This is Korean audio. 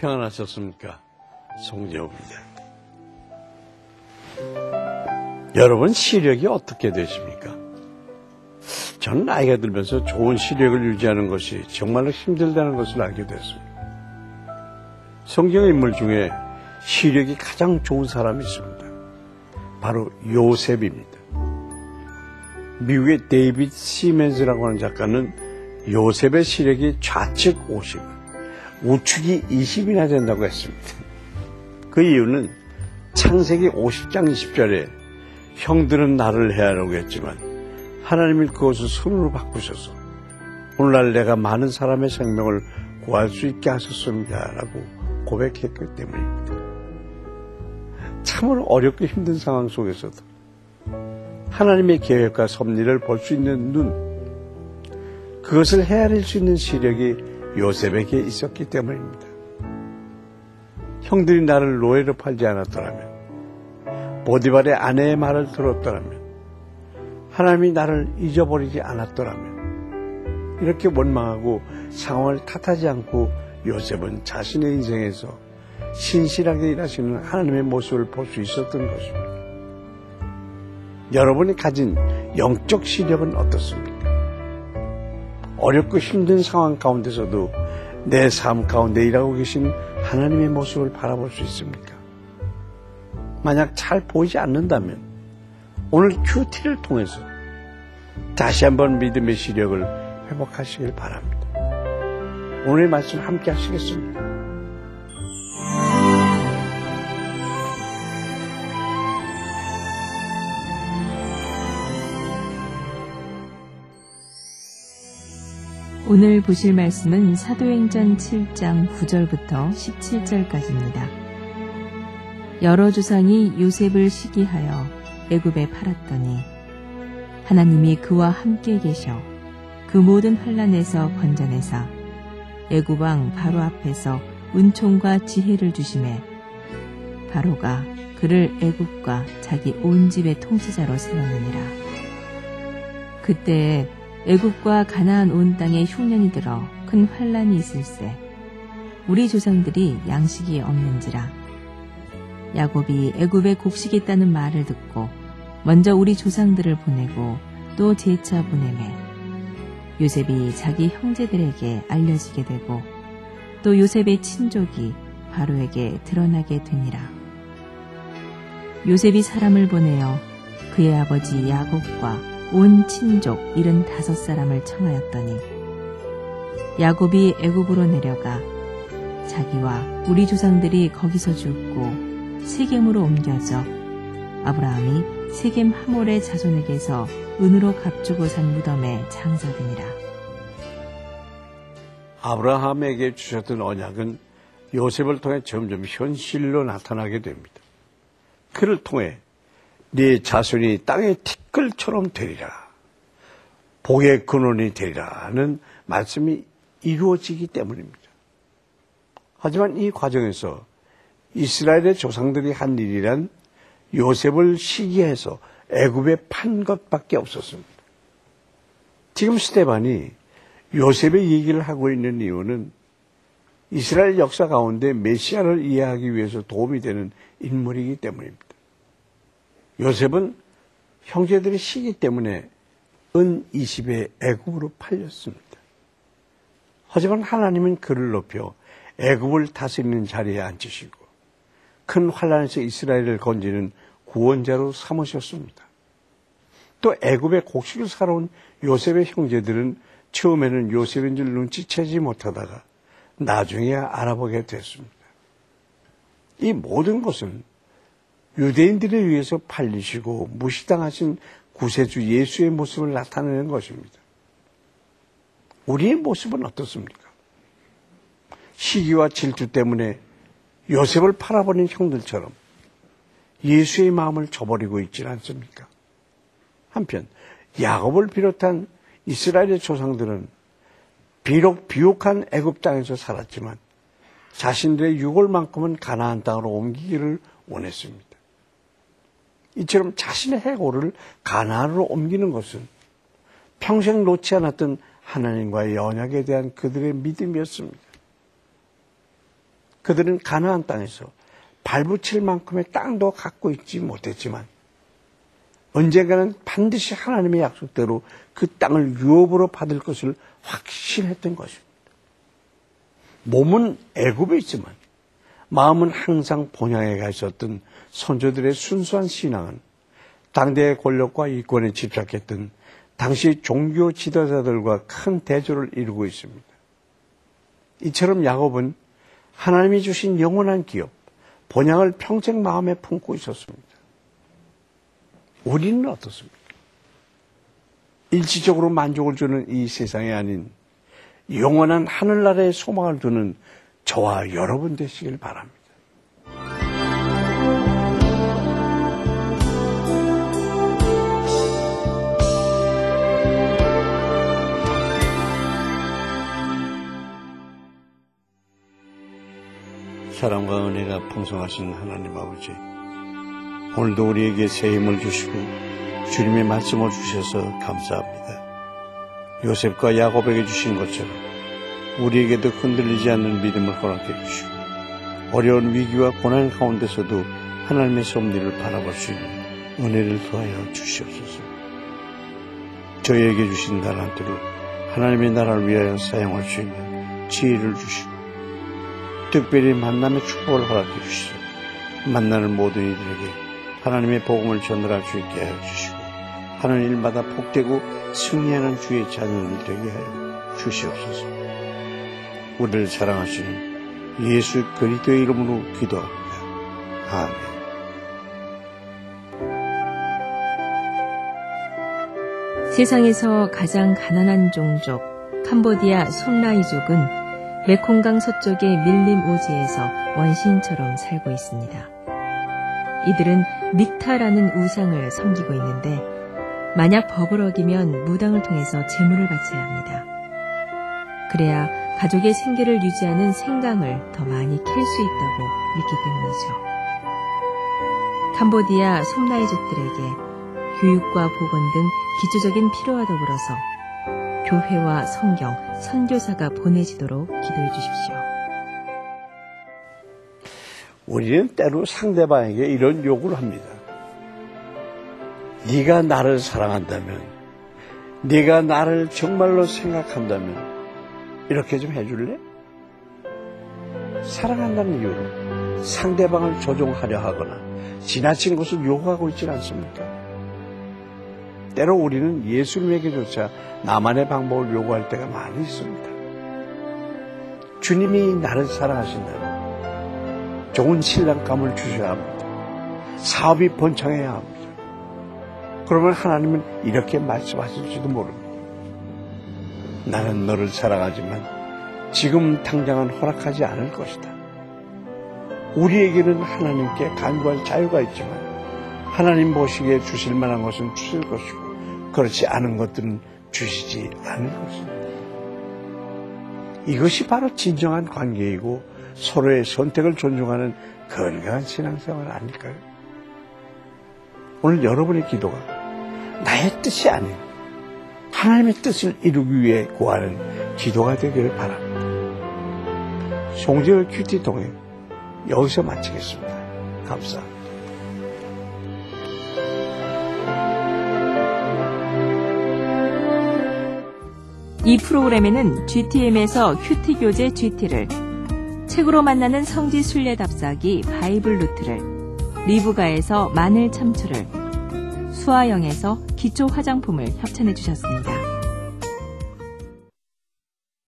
평안하셨습니까? 송재호입니다. 여러분, 시력이 어떻게 되십니까? 저는 나이가 들면서 좋은 시력을 유지하는 것이 정말로 힘들다는 것을 알게 됐습니다. 성경의 인물 중에 시력이 가장 좋은 사람이 있습니다. 바로 요셉입니다. 미국의 데이비드 시멘즈라고 하는 작가는 요셉의 시력이 좌측 50, 우측이 20이나 된다고 했습니다. 그 이유는 창세기 50장 20절에 형들은 나를 해하려고 했지만 하나님이 그것을 손으로 바꾸셔서 오늘날 내가 많은 사람의 생명을 구할 수 있게 하셨습니다 라고 고백했기 때문입니다. 참으로 어렵고 힘든 상황 속에서도 하나님의 계획과 섭리를 볼 수 있는 눈, 그것을 헤아릴 수 있는 시력이 요셉에게 있었기 때문입니다. 형들이 나를 노예로 팔지 않았더라면, 보디발의 아내의 말을 들었더라면, 하나님이 나를 잊어버리지 않았더라면, 이렇게 원망하고 상황을 탓하지 않고 요셉은 자신의 인생에서 신실하게 일하시는 하나님의 모습을 볼 수 있었던 것입니다. 여러분이 가진 영적 시력은 어떻습니까? 어렵고 힘든 상황 가운데서도 내 삶 가운데 일하고 계신 하나님의 모습을 바라볼 수 있습니까? 만약 잘 보이지 않는다면 오늘 큐티를 통해서 다시 한번 믿음의 시력을 회복하시길 바랍니다. 오늘의 말씀 함께 하시겠습니다. 오늘 보실 말씀은 사도행전 7장 9절부터 17절까지입니다. 여러 조상이 요셉을 시기하여 애굽에 팔았더니 하나님이 그와 함께 계셔 그 모든 환난에서 건져내사 애굽 왕 바로 앞에서 은총과 지혜를 주시매 바로가 그를 애굽과 자기 온 집의 통치자로 세웠느니라. 그때에 애굽과 가나안 온 땅에 흉년이 들어 큰 환난이 있을세 우리 조상들이 양식이 없는지라. 야곱이 애굽에 곡식했다는 말을 듣고 먼저 우리 조상들을 보내고 또 재차 보내매 요셉이 자기 형제들에게 알려지게 되고 또 요셉의 친족이 바로에게 드러나게 되니라. 요셉이 사람을 보내어 그의 아버지 야곱과 온 친족 75사람을 청하였더니 야곱이 애굽으로 내려가 자기와 우리 조상들이 거기서 죽고 세겜으로 옮겨져 아브라함이 세겜 하몰의 자손에게서 은으로 값주고 산 무덤에 장사되니라. 아브라함에게 주셨던 언약은 요셉을 통해 점점 현실로 나타나게 됩니다. 그를 통해 네 자손이 땅의 티끌처럼 되리라. 복의 근원이 되리라 하는 말씀이 이루어지기 때문입니다. 하지만 이 과정에서 이스라엘의 조상들이 한 일이란 요셉을 시기해서 애굽에 판 것밖에 없었습니다. 지금 스데반이 요셉의 얘기를 하고 있는 이유는 이스라엘 역사 가운데 메시아를 이해하기 위해서 도움이 되는 인물이기 때문입니다. 요셉은 형제들의 시기 때문에 은 20에 애굽으로 팔렸습니다. 하지만 하나님은 그를 높여 애굽을 다스리는 자리에 앉히시고 큰 환난에서 이스라엘을 건지는 구원자로 삼으셨습니다. 또 애굽의 곡식을 사러 온 요셉의 형제들은 처음에는 요셉인 줄 눈치채지 못하다가 나중에야 알아보게 됐습니다. 이 모든 것은 유대인들에 의해서 팔리시고 무시당하신 구세주 예수의 모습을 나타내는 것입니다. 우리의 모습은 어떻습니까? 시기와 질투 때문에 요셉을 팔아버린 형들처럼 예수의 마음을 저버리고 있지 않습니까? 한편 야곱을 비롯한 이스라엘의 조상들은 비록 비옥한 애굽 땅에서 살았지만 자신들의 유골만큼은 가나안 땅으로 옮기기를 원했습니다. 이처럼 자신의 해골을 가나안으로 옮기는 것은 평생 놓지 않았던 하나님과의 언약에 대한 그들의 믿음이었습니다. 그들은 가나안 땅에서 발붙일 만큼의 땅도 갖고 있지 못했지만 언젠가는 반드시 하나님의 약속대로 그 땅을 유업으로 받을 것을 확신했던 것입니다. 몸은 애굽에 있지만 마음은 항상 본향에 가 있었던 선조들의 순수한 신앙은 당대의 권력과 이권에 집착했던 당시 종교 지도자들과 큰 대조를 이루고 있습니다. 이처럼 야곱은 하나님이 주신 영원한 기업, 본향을 평생 마음에 품고 있었습니다. 우리는 어떻습니까? 일시적으로 만족을 주는 이 세상이 아닌 영원한 하늘나라의 소망을 두는 저와 여러분 되시길 바랍니다. 사랑과 은혜가 풍성하신 하나님 아버지, 오늘도 우리에게 새 힘을 주시고 주님의 말씀을 주셔서 감사합니다. 요셉과 야곱에게 주신 것처럼 우리에게도 흔들리지 않는 믿음을 허락해 주시고 어려운 위기와 고난 가운데서도 하나님의 섭리를 바라볼 수 있는 은혜를 더하여 주시옵소서. 저희에게 주신 달란트를 하나님의 나라를 위하여 사용할 수 있는 지혜를 주시고 특별히 만남의 축복을 허락해 주시고 만나는 모든 이들에게 하나님의 복음을 전달할 수 있게 하여 주시고 하는 일마다 복되고 승리하는 주의 자녀들 되게 하여 주시옵소서. 우리를 사랑하시는 예수 그리스도의 이름으로 기도합니다. 아멘. 세상에서 가장 가난한 종족 캄보디아 솜라이족은 메콩강 서쪽의 밀림 오지에서 원시인처럼 살고 있습니다. 이들은 믹타라는 우상을 섬기고 있는데 만약 법을 어기면 무당을 통해서 제물을 바쳐야 합니다. 그래야 가족의 생계를 유지하는 생강을 더 많이 캘 수 있다고 믿기 때문이죠. 캄보디아 솜라이족들에게 교육과 보건 등 기초적인 필요와 더불어서 교회와 성경, 선교사가 보내지도록 기도해 주십시오. 우리는 때로 상대방에게 이런 요구를 합니다. 네가 나를 사랑한다면, 네가 나를 정말로 생각한다면 이렇게 좀 해줄래? 사랑한다는 이유로 상대방을 조종하려 하거나 지나친 것을 요구하고 있지는 않습니까? 때로 우리는 예수님에게조차 나만의 방법을 요구할 때가 많이 있습니다. 주님이 나를 사랑하신다면 좋은 신랑감을 주셔야 합니다. 사업이 번창해야 합니다. 그러면 하나님은 이렇게 말씀하실지도 모릅니다. 나는 너를 사랑하지만 지금 당장은 허락하지 않을 것이다. 우리에게는 하나님께 간구할 자유가 있지만 하나님 보시기에 주실 만한 것은 주실 것이고 그렇지 않은 것들은 주시지 않을 것입니다. 이것이 바로 진정한 관계이고 서로의 선택을 존중하는 건강한 신앙생활 아닐까요? 오늘 여러분의 기도가 나의 뜻이 아닌 하나님의 뜻을 이루기 위해 구하는 기도가 되기를 바랍니다. 송재열 큐티 동행 여기서 마치겠습니다. 감사합니다. 이 프로그램에는 GTM에서 큐티 교재 GT를, 책으로 만나는 성지 순례 답사기 바이블 루트를, 리브가에서 마늘 참치를, 수아영에서 기초 화장품을 협찬해 주셨습니다.